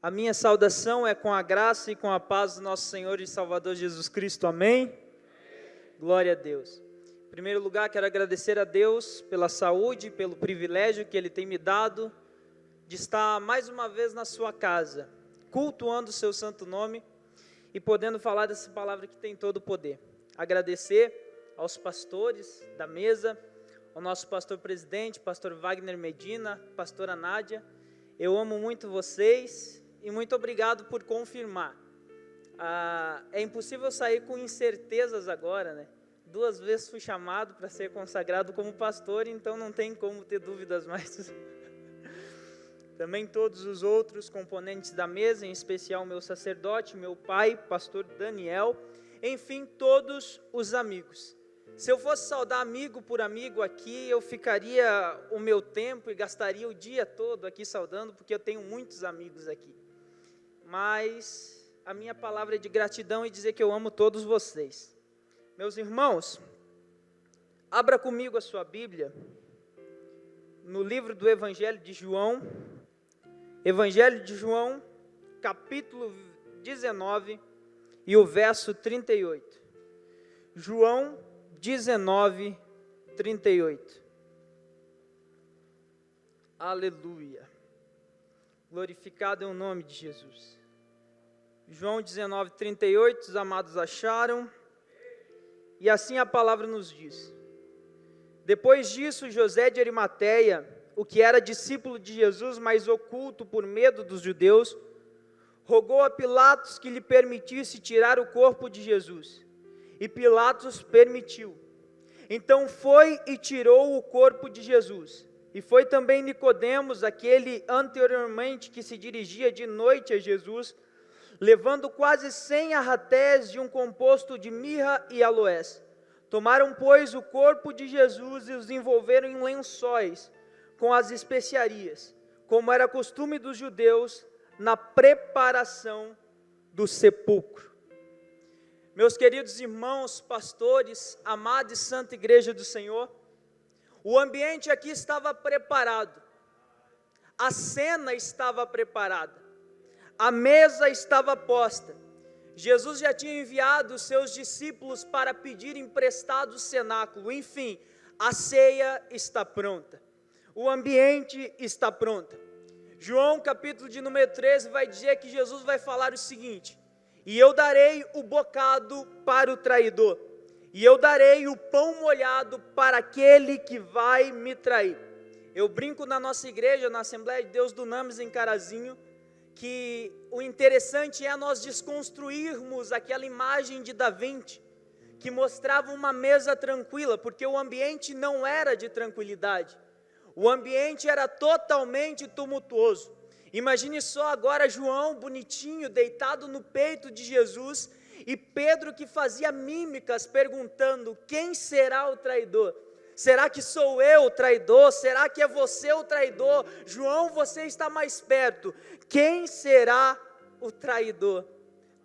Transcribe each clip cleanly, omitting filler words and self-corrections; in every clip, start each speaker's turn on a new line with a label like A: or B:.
A: A minha saudação é com a graça e com a paz do nosso Senhor e Salvador Jesus Cristo. Amém? Glória a Deus. Em primeiro lugar, quero agradecer a Deus pela saúde e pelo privilégio que Ele tem me dado de estar mais uma vez na sua casa, cultuando o seu santo nome e podendo falar dessa palavra que tem todo o poder. Agradecer aos pastores da mesa, ao nosso pastor presidente, pastor Wagner Medina, pastora Nádia. Eu amo muito vocês e muito obrigado por confirmar. É impossível sair com incertezas agora, né? 2 vezes fui chamado para ser consagrado como pastor, então não tem como ter dúvidas mais. Também todos os outros componentes da mesa, em especial meu sacerdote, meu pai, pastor Daniel, enfim, todos os amigos. Se eu fosse saudar amigo por amigo aqui, eu ficaria o meu tempo e gastaria o dia todo aqui saudando, porque eu tenho muitos amigos aqui. Mas a minha palavra é de gratidão e dizer que eu amo todos vocês. Meus irmãos, abra comigo a sua Bíblia, no livro do Evangelho de João, capítulo 19 e o verso 38. João 19, 38. Aleluia. Glorificado é o nome de Jesus. João 19, 38, os amados acharam, e assim a palavra nos diz. Depois disso, José de Arimateia, o que era discípulo de Jesus, mas oculto por medo dos judeus, rogou a Pilatos que lhe permitisse tirar o corpo de Jesus. E Pilatos permitiu. Então foi e tirou o corpo de Jesus. E foi também Nicodemos, aquele anteriormente que se dirigia de noite a Jesus, levando quase 100 arratés de um composto de mirra e aloés. Tomaram, pois, o corpo de Jesus e os envolveram em lençóis com as especiarias, como era costume dos judeus na preparação do sepulcro. Meus queridos irmãos, pastores, amada e santa igreja do Senhor, o ambiente aqui estava preparado, a cena estava preparada, a mesa estava posta. Jesus já tinha enviado os seus discípulos para pedir emprestado o cenáculo. Enfim, a ceia está pronta, o ambiente está pronto. João capítulo de número 13 vai dizer que Jesus vai falar o seguinte: e eu darei o bocado para o traidor, e eu darei o pão molhado para aquele que vai me trair. Eu brinco na nossa igreja, na Assembleia de Deus do Names em Carazinho, que o interessante é nós desconstruirmos aquela imagem de Da Vinci, que mostrava uma mesa tranquila, porque o ambiente não era de tranquilidade, o ambiente era totalmente tumultuoso. Imagine só agora João bonitinho, deitado no peito de Jesus, e Pedro que fazia mímicas perguntando: quem será o traidor? Será que sou eu o traidor? Será que é você o traidor? João, você está mais perto. Quem será o traidor?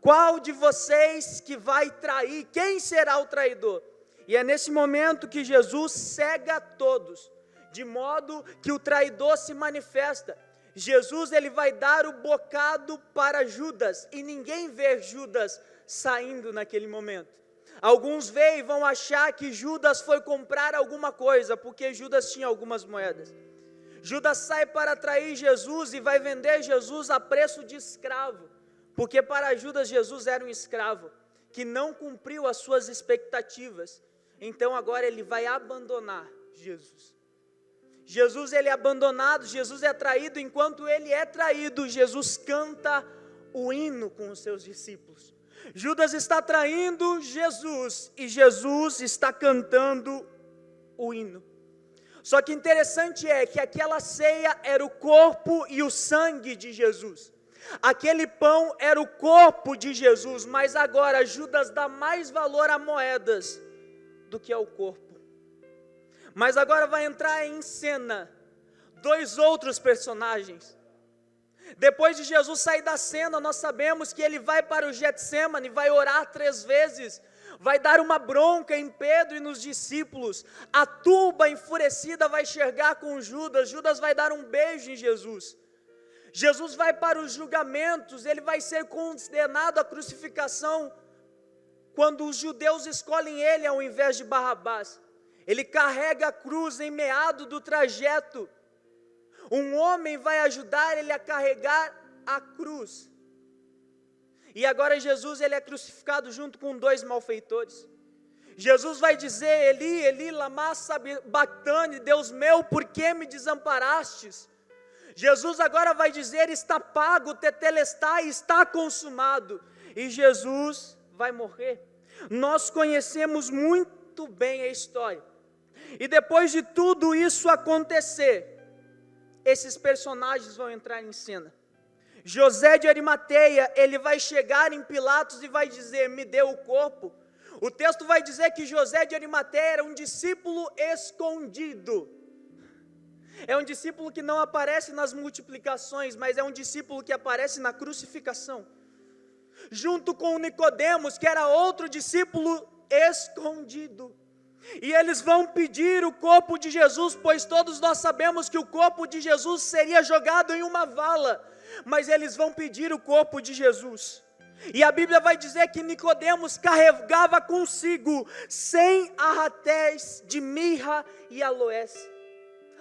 A: Qual de vocês que vai trair? Quem será o traidor? E é nesse momento que Jesus cega todos, de modo que o traidor se manifesta. Jesus, ele vai dar o bocado para Judas, e ninguém vê Judas saindo naquele momento. Alguns veem e vão achar que Judas foi comprar alguma coisa, porque Judas tinha algumas moedas. Judas sai para trair Jesus e vai vender Jesus a preço de escravo, porque para Judas Jesus era um escravo, que não cumpriu as suas expectativas. Então agora ele vai abandonar Jesus. Jesus, ele é abandonado, Jesus é traído. Enquanto ele é traído, Jesus canta o hino com os seus discípulos. Judas está traindo Jesus e Jesus está cantando o hino. Só que interessante é que aquela ceia era o corpo e o sangue de Jesus. Aquele pão era o corpo de Jesus, mas agora Judas dá mais valor a moedas do que ao corpo. Mas agora vai entrar em cena 2 outros personagens. Depois de Jesus sair da cena, nós sabemos que ele vai para o Getsêmani, vai orar 3 vezes, vai dar uma bronca em Pedro e nos discípulos. A turba enfurecida vai chegar com Judas, Judas vai dar um beijo em Jesus. Jesus vai para os julgamentos, ele vai ser condenado à crucificação, quando os judeus escolhem ele ao invés de Barrabás. Ele carrega a cruz em meado do trajeto. Um homem vai ajudar ele a carregar a cruz. E agora Jesus ele é crucificado junto com 2 malfeitores. Jesus vai dizer: Eli, Eli, lama sabachthani, Deus meu, por que me desamparastes? Jesus agora vai dizer: está pago, tetelestai, está consumado. E Jesus vai morrer. Nós conhecemos muito bem a história. E depois de tudo isso acontecer, esses personagens vão entrar em cena. José de Arimateia, ele vai chegar em Pilatos e vai dizer: me dê o corpo. O texto vai dizer que José de Arimateia era um discípulo escondido. É um discípulo que não aparece nas multiplicações, mas é um discípulo que aparece na crucificação. Junto com Nicodemos, que era outro discípulo escondido. E eles vão pedir o corpo de Jesus, pois todos nós sabemos que o corpo de Jesus seria jogado em uma vala. Mas eles vão pedir o corpo de Jesus. E a Bíblia vai dizer que Nicodemos carregava consigo 100 arratéis de mirra e aloés.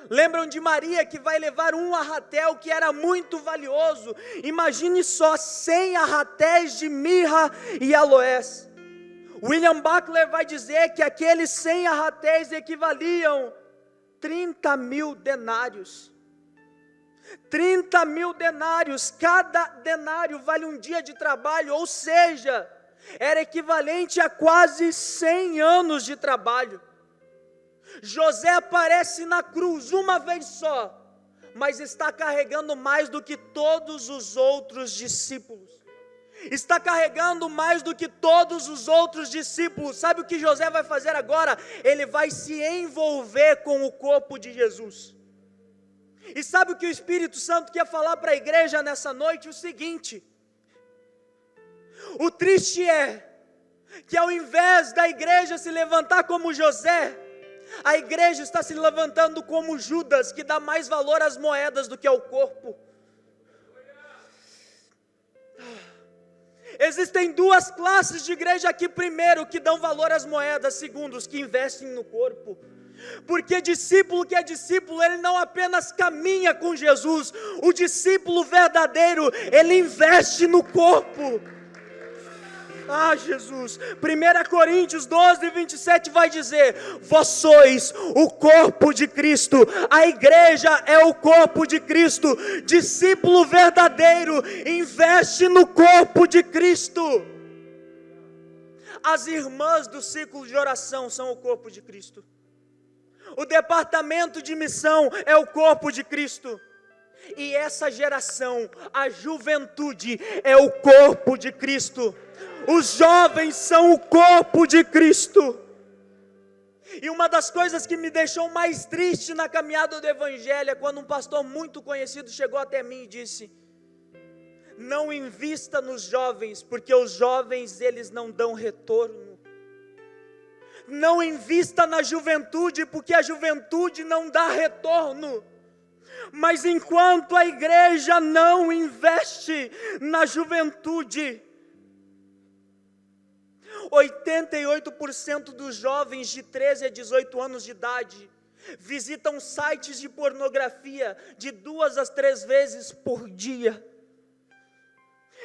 A: Lembram de Maria que vai levar um arratel que era muito valioso? Imagine só, 100 arratéis de mirra e aloés. William Buckler vai dizer que aqueles 100 arratéis equivaliam 30 mil denários. 30 mil denários, cada denário vale um dia de trabalho, ou seja, era equivalente a quase 100 anos de trabalho. José aparece na cruz uma vez só, mas está carregando mais do que todos os outros discípulos. Está carregando mais do que todos os outros discípulos. Sabe o que José vai fazer agora? Ele vai se envolver com o corpo de Jesus. E sabe o que o Espírito Santo quer falar para a igreja nessa noite? O seguinte: o triste é que ao invés da igreja se levantar como José, a igreja está se levantando como Judas, que dá mais valor às moedas do que ao corpo. Existem 2 classes de igreja aqui: primeiro, que dão valor às moedas; segundo, os que investem no corpo. Porque discípulo que é discípulo, ele não apenas caminha com Jesus, o discípulo verdadeiro, ele investe no corpo. Ah, Jesus, 1 Coríntios 12, 27 vai dizer: vós sois o corpo de Cristo, a igreja é o corpo de Cristo. Discípulo verdadeiro investe no corpo de Cristo. As irmãs do círculo de oração são o corpo de Cristo. O departamento de missão é o corpo de Cristo. E essa geração, a juventude, é o corpo de Cristo. Os jovens são o corpo de Cristo. E uma das coisas que me deixou mais triste na caminhada do Evangelho é quando um pastor muito conhecido chegou até mim e disse: não invista nos jovens, porque os jovens eles não dão retorno. Não invista na juventude, porque a juventude não dá retorno. Mas enquanto a igreja não investe na juventude, 88% dos jovens de 13 a 18 anos de idade visitam sites de pornografia de 2 a 3 vezes por dia.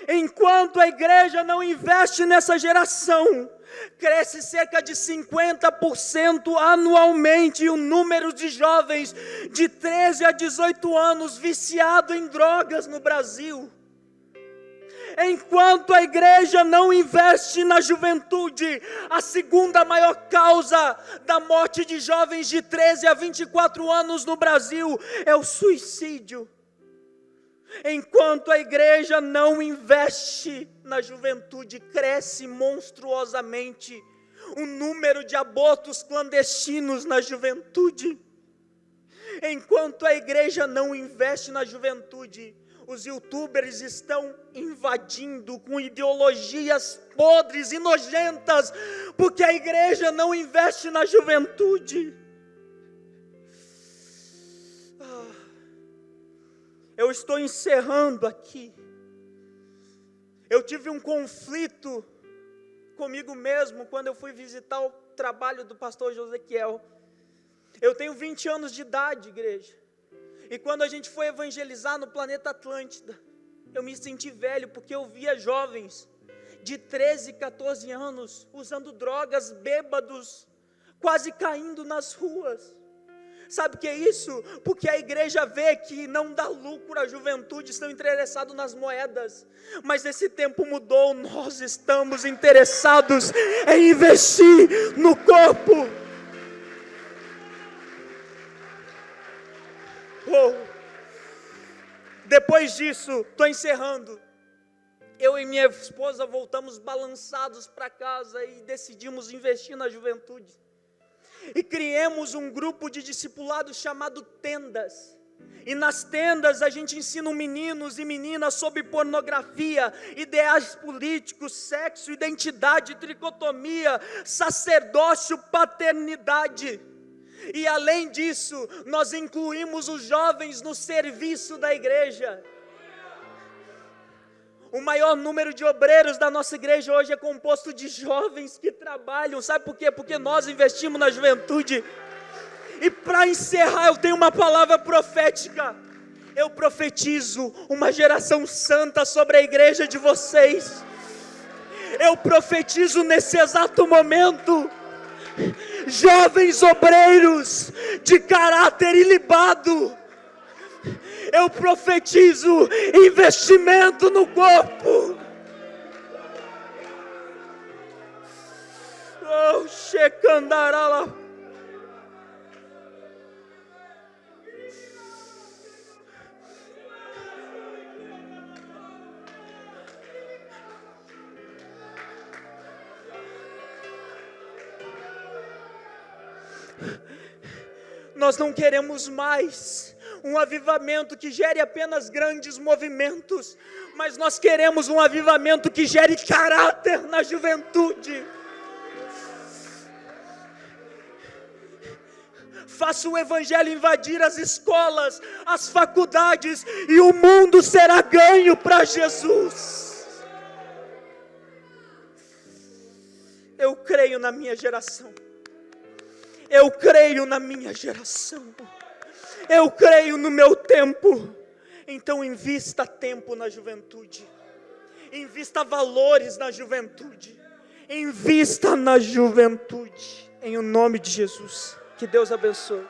A: Enquanto a igreja não investe nessa geração, cresce cerca de 50% anualmente o número de jovens de 13 a 18 anos viciados em drogas no Brasil. Enquanto a igreja não investe na juventude, a segunda maior causa da morte de jovens de 13 a 24 anos no Brasil é o suicídio. Enquanto a igreja não investe na juventude, cresce monstruosamente o número de abortos clandestinos na juventude. Enquanto a igreja não investe na juventude, os youtubers estão invadindo com ideologias podres e nojentas, porque a igreja não investe na juventude. eu estou encerrando aqui. Eu tive um conflito comigo mesmo quando eu fui visitar o trabalho do pastor Josequiel. Eu tenho 20 anos de idade, igreja. E quando a gente foi evangelizar no planeta Atlântida, eu me senti velho porque eu via jovens de 13, 14 anos usando drogas, bêbados, quase caindo nas ruas. Sabe o que é isso? Porque a igreja vê que não dá lucro à juventude, estão interessados nas moedas. Mas esse tempo mudou, nós estamos interessados em investir no corpo. Depois disso, estou encerrando. Eu e minha esposa voltamos balançados para casa e decidimos investir na juventude. E criamos um grupo de discipulado chamado Tendas. E nas tendas a gente ensina meninos e meninas sobre pornografia, ideais políticos, sexo, identidade, tricotomia, sacerdócio, paternidade. E além disso, nós incluímos os jovens no serviço da igreja. O maior número de obreiros da nossa igreja hoje é composto de jovens que trabalham. Sabe por quê? Porque nós investimos na juventude. E para encerrar, eu tenho uma palavra profética. Eu profetizo uma geração santa sobre a igreja de vocês. Eu profetizo nesse exato momento jovens obreiros de caráter ilibado. Eu profetizo investimento no corpo. Oh, Shekandarala. Nós não queremos mais um avivamento que gere apenas grandes movimentos, mas nós queremos um avivamento que gere caráter na juventude. Faça o evangelho invadir as escolas, as faculdades, e o mundo será ganho para Jesus. Eu creio na minha geração. Eu creio na minha geração. Eu creio no meu tempo. Então invista tempo na juventude. Invista valores na juventude. Invista na juventude. Em o nome de Jesus. Que Deus abençoe.